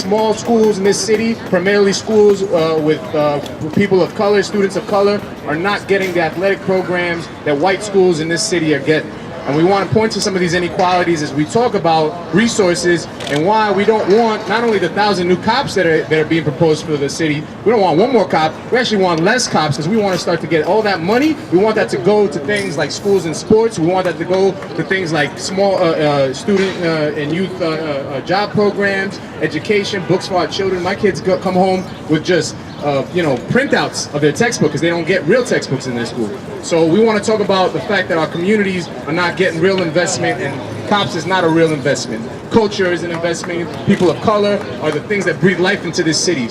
small schools in this city, primarily schools with people of color, students of color, are not getting the athletic programs that white schools in this city are getting. And we want to point to some of these inequalities as we talk about resources and why we don't want not only the 1,000 new cops that are being proposed for the city. We don't want one more cop. We actually want less cops because we want to start to get all that money. We want that to go to things like schools and sports. We want that to go to things like small student and youth job programs, education, books for our children. My kids come home with just printouts of their textbook because they don't get real textbooks in their school. So we want to talk about the fact that our communities are not getting real investment, and cops is not a real investment. Culture is an investment. People of color are the things that breathe life into this city.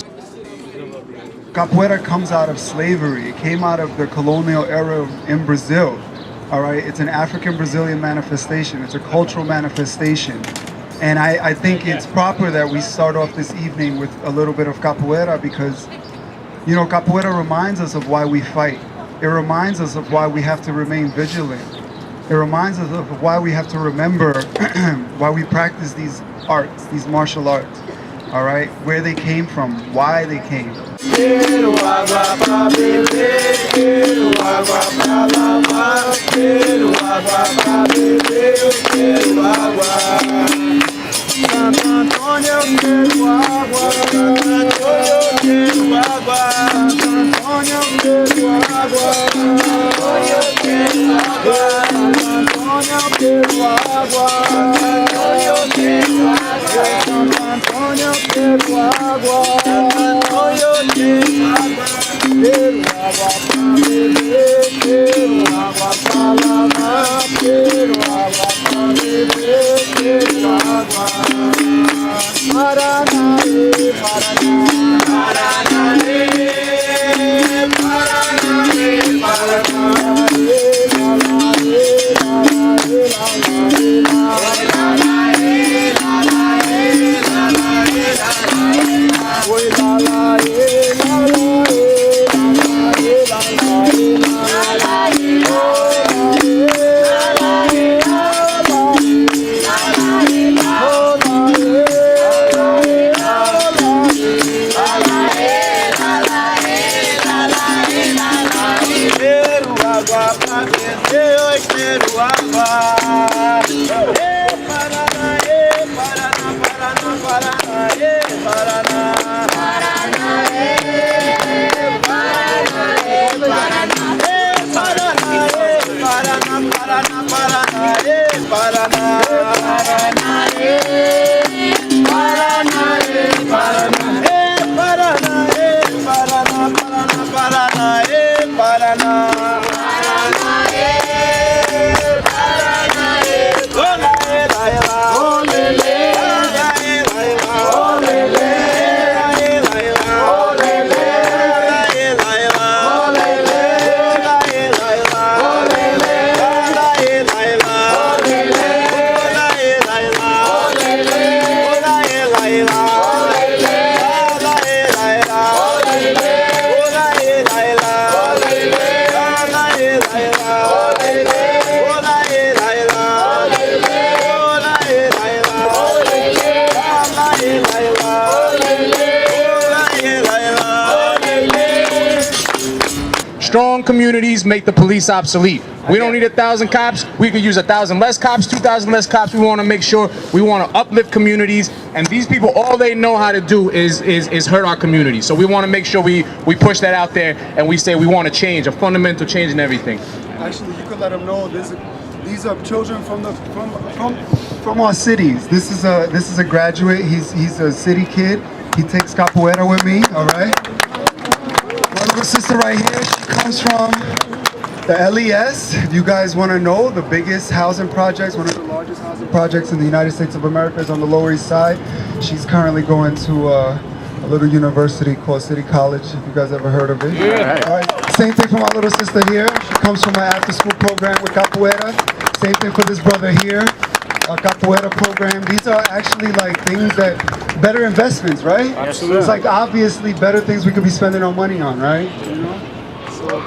Capoeira comes out of slavery. It came out of the colonial era in Brazil. All right, it's an African-Brazilian manifestation. It's a cultural manifestation. And I think it's proper that we start off this evening with a little bit of capoeira because, capoeira reminds us of why we fight. It reminds us of why we have to remain vigilant. It reminds us of why we have to remember why we practice these arts, these martial arts. All right, where they came from, why they came. Santo Antônio, eu quero água. Santo Antônio, eu quero água. Santo Antônio, eu quero água. Santo Antônio, eu quero água. Santo Antônio, eu quero água. Santo Antônio, eu quero água. Santo Antônio, eu quero água. Quero água pra beber, quero água pra lavar, quero água pra beber, quero água. Paranaê, Paraná, Paranaê, Paranaê, Strong communities make the police obsolete. We don't need 1,000 cops. We could use 1,000 less cops, 2,000 less cops. We want to make sure we want to uplift communities. And these people, all they know how to do is hurt our community. So we want to make sure we push that out there and we say we want to change, a fundamental change in everything. Actually, you could let them know these are children from our cities. This is a graduate. He's a city kid. He takes capoeira with me. All right. My little sister right here, she comes from the LES. If you guys want to know, the biggest housing projects, one of the largest housing projects in the United States of America is on the Lower East Side. She's currently going to a little university called City College, if you guys ever heard of it. Yeah. All right. Same thing for my little sister here. She comes from my after-school program with capoeira. Same thing for this brother here. Our capoeira program. These are actually like things that, better investments, right? Absolutely. It's like obviously better things we could be spending our money on, right? You know? So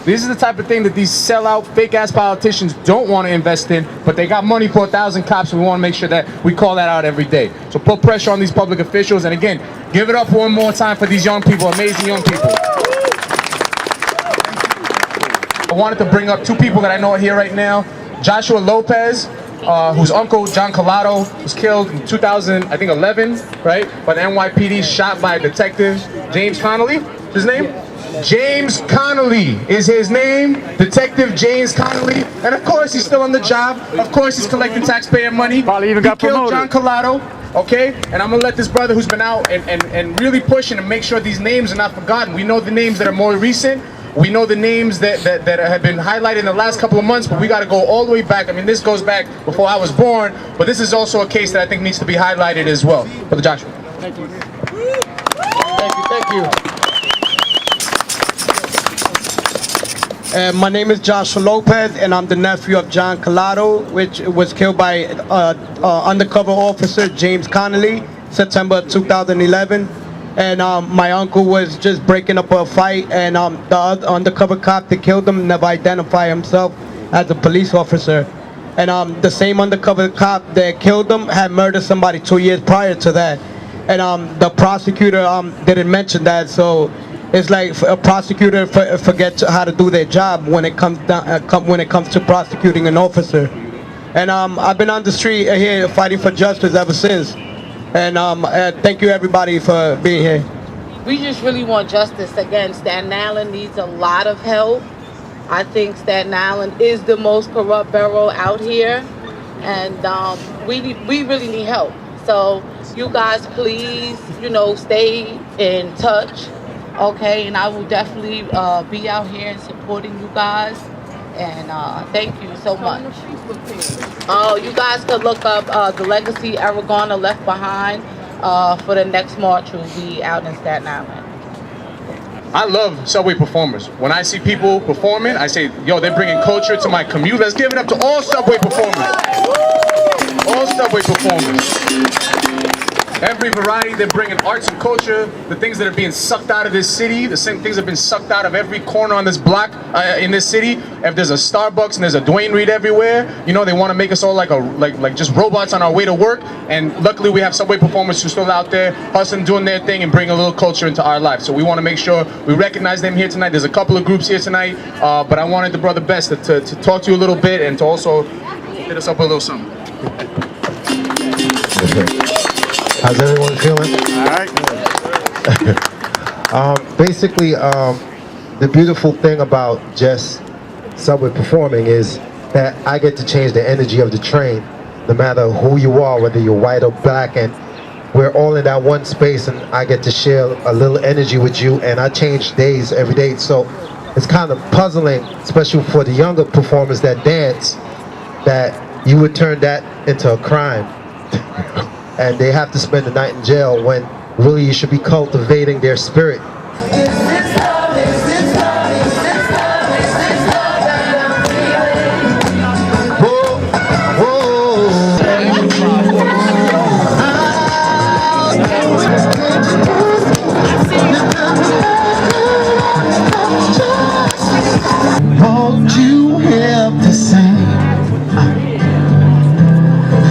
This is the type of thing that these sellout, fake-ass politicians don't want to invest in, but they got money for 1,000 cops, and we want to make sure that we call that out every day. So put pressure on these public officials, and again, give it up one more time for these young people, amazing young people. I wanted to bring up two people that I know are here right now. Joshua Lopez, whose uncle, John Collado, was killed in 2011, right? By the NYPD, shot by Detective James Connolly, his name? James Connolly is his name, Detective James Connolly, and of course he's still on the job. Of course he's collecting taxpayer money. Probably even got killed promoted. John Collado, okay? And I'm gonna let this brother who's been out and really pushing to make sure these names are not forgotten. We know the names that are more recent. We know the names that have been highlighted in the last couple of months, but we got to go all the way back. I mean, this goes back before I was born, but this is also a case that I think needs to be highlighted as well. Brother Joshua. Thank you. Thank you. My name is Joshua Lopez, and I'm the nephew of John Collado, which was killed by undercover officer James Connolly, September 2011. And my uncle was just breaking up a fight, and the undercover cop that killed him never identified himself as a police officer. And the same undercover cop that killed him had murdered somebody 2 years prior to that. And the prosecutor didn't mention that, so it's like a prosecutor forgets how to do their job when it comes to prosecuting an officer. And I've been on the street here fighting for justice ever since. And thank you everybody for being here. We just really want justice. Again, Staten Island needs a lot of help. I think Staten Island is the most corrupt borough out here, and we really need help. So you guys, please, stay in touch, okay? And I will definitely be out here and supporting you guys. And thank you so much. Oh, you guys could look up the legacy Aragona left behind for the next march will be out in Staten Island. I love subway performers. When I see people performing, I say, yo, they're bringing culture to my community. Let's give it up to all subway performers. All subway performers. Every variety, they're bringing arts and culture, the things that are being sucked out of this city, the same things that have been sucked out of every corner on this block in this city. If there's a Starbucks and there's a Dwayne Reed everywhere, they want to make us all like just robots on our way to work. And luckily we have subway performers who are still out there hustling, doing their thing, and bring a little culture into our life. So we want to make sure we recognize them here tonight. There's a couple of groups here tonight, but I wanted the brother Best to talk to you a little bit and to also hit us up with a little something. How's everyone feeling? All right. Basically, the beautiful thing about just subway performing is that I get to change the energy of the train, no matter who you are, whether you're white or black, and we're all in that one space, and I get to share a little energy with you, and I change days every day. So it's kind of puzzling, especially for the younger performers that dance, that you would turn that into a crime. And they have to spend the night in jail when really you should be cultivating their spirit. Won't you help to sing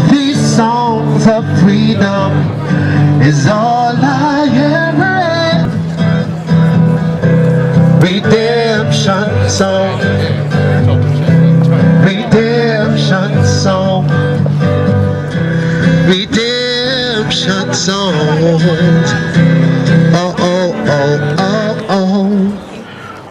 these songs of freedom is all I ever had. Redemption song, redemption song, redemption songs. Oh, oh, oh, oh, oh.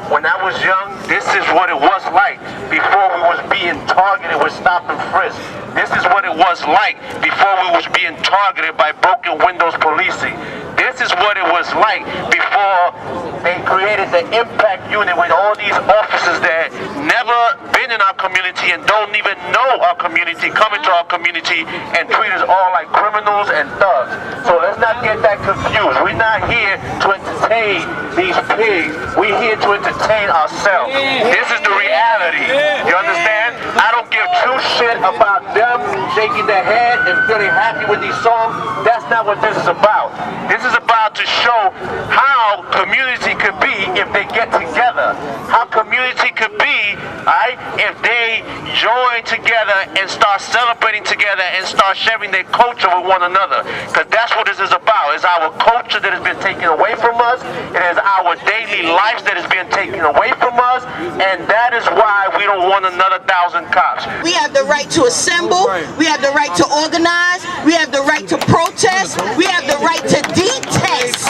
When I was young, this is what it was like before we was being targeted with stop and frisk. This is what it was like before we was being targeted by broken windows policing. This is what it was like before they created the impact unit with all these officers that never been in our community and don't even know our community, come into our community and treat us all like criminals and thugs. So let's not get that confused. We're not here to entertain these pigs. We're here to entertain ourselves. This is the reality. You understand? I don't give two shit about them shaking their head and feeling happy with these songs. That's not what this is about. This is about to show how how community could be if they get together. How community could be, alright, if they join together and start celebrating together and start sharing their culture with one another. Because that's what this is about. It's our culture that has been taken away from us. It is our daily lives that has been taken away from us. And that is why we don't want another 1,000 cops. We have the right to assemble. We have the right to organize. We have the right to protest. We have the right to detest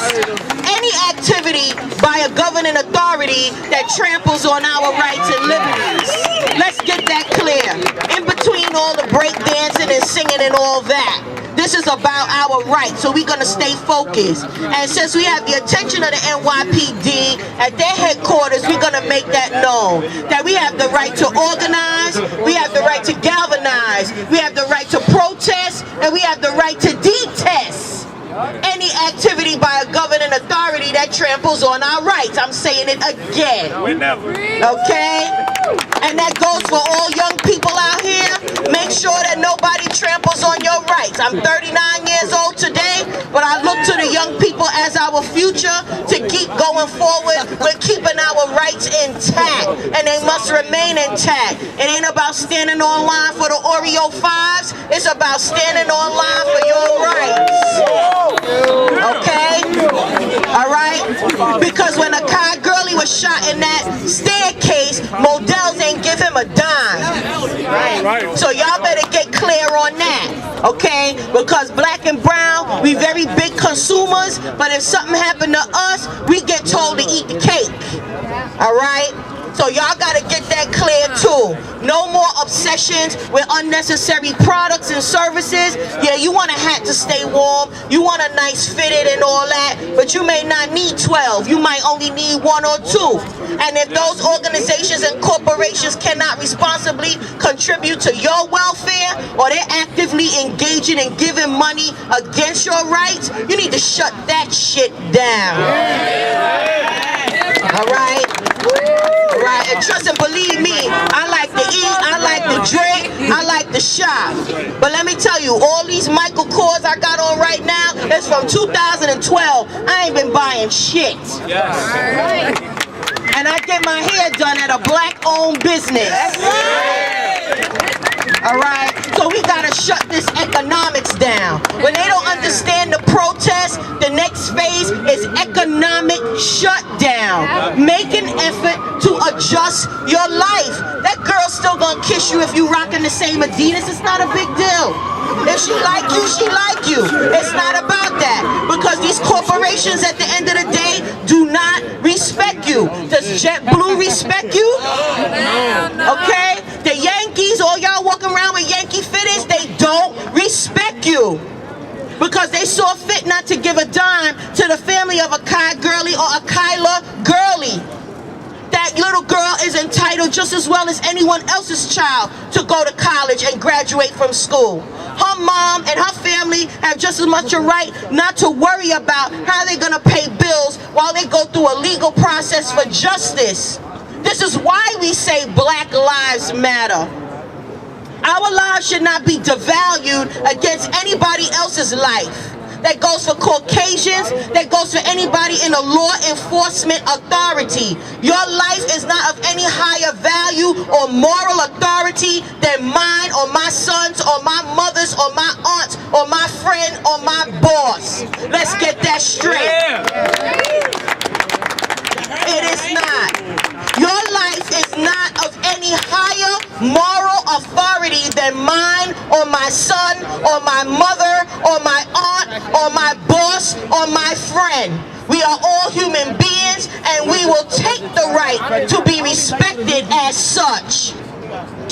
any activity by a governing authority that tramples on our rights and liberties. Let's get that clear. In between all the break dancing and singing and all that, this is about our rights, so we're going to stay focused. And since we have the attention of the NYPD at their headquarters, we're going to make that known. That we have the right to organize, we have the right to galvanize, we have the right to protest, and we have the right to detest any activity by a governing authority that tramples on our rights. I'm saying it again. Okay? And that goes for all young people out here. Make sure that nobody tramples on your rights. I'm 39 years old today, but I look to the young people as our future to keep going forward with keeping our rights intact. And they must remain intact. It ain't about standing on line for the Oreo 5s. It's about standing on line for your rights. Okay? Alright? Because when a Kai Girlie was shot in that staircase, Models ain't give him a dime. So y'all better get clear on that. Okay? Because black and brown, we very big consumers, but if something happened to us, we get told to eat the cake. Alright? So y'all gotta get that clear too. No more obsessions with unnecessary products and services. Yeah, you want a hat to stay warm, you want a nice fitted and all that, but you may not need 12. You might only need 1 or 2. And if those organizations and corporations cannot responsibly contribute to your welfare, or they're actively engaging and giving money against your rights, you need to shut that shit down. Alright? Right, and trust and believe me, I like to eat, I like to drink, I like to shop. But let me tell you, all these Michael Kors I got on right now, that's from 2012. I ain't been buying shit. And I get my hair done at a black-owned business. Alright, so we gotta shut this economics down. When they don't understand the protest, the next phase is economic shutdown. Make an effort to adjust your life. That girl's still gonna kiss you if you rocking the same Adidas. It's not a big deal. If she like you, she like you. It's not about that. Because these corporations at the end of the day do not respect you. Does JetBlue respect you? Okay? The Yankees, all y'all walking around with Yankee fitteds, they don't respect you. Because they saw fit not to give a dime to the family of a Kai Girlie or a Kyla Girlie. That little girl is entitled just as well as anyone else's child to go to college and graduate from school. Her mom and her family have just as much a right not to worry about how they're going to pay bills while they go through a legal process for justice. This is why we say Black Lives Matter. Our lives should not be devalued against anybody else's life. That goes for Caucasians, that goes for anybody in a law enforcement authority. Your life is not of any higher value or moral authority than mine or my son's or my mother's or my aunt's or my friend or my boss. Let's get that straight. It is not. Your life is not of any higher moral authority than mine or my son or my mother or my aunt or my boss or my friend. We are all human beings and we will take the right to be respected as such.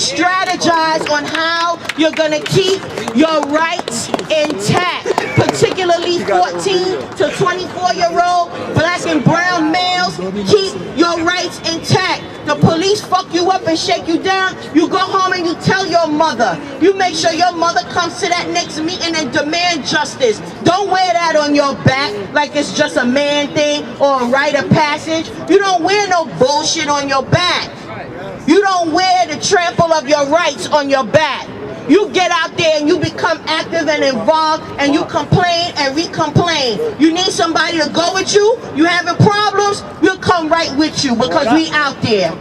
Strategize on how you're going to keep your rights intact, particularly 14 to 24-year-old black and brown males. Keep your rights intact. The police fuck you up and shake you down. You go home and you tell your mother. You make sure your mother comes to that next meeting and demand justice. Don't wear that on your back like it's just a man thing or a rite of passage. You don't wear no bullshit on your back. You don't wear the trample of your rights on your back. you get out there and you become active and involved and you complain and re-complain. You need somebody to go with you, you having problems, we'll come right with you because we out there.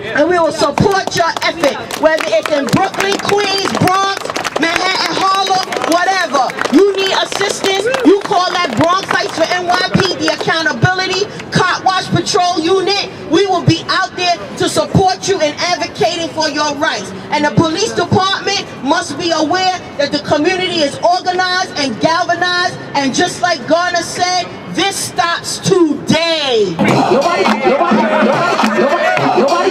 And we will support your effort, whether it's in Brooklyn, Queens, Bronx, Manhattan, Harlem, whatever. You need assistance, you call that Bronx Fights for NYPD Accountability, Cop Watch Patrol Unit. We will be out there to support you in advocating for your rights. And the police department must be aware that the community is organized and galvanized, and just like Garner said, this stops today. Nobody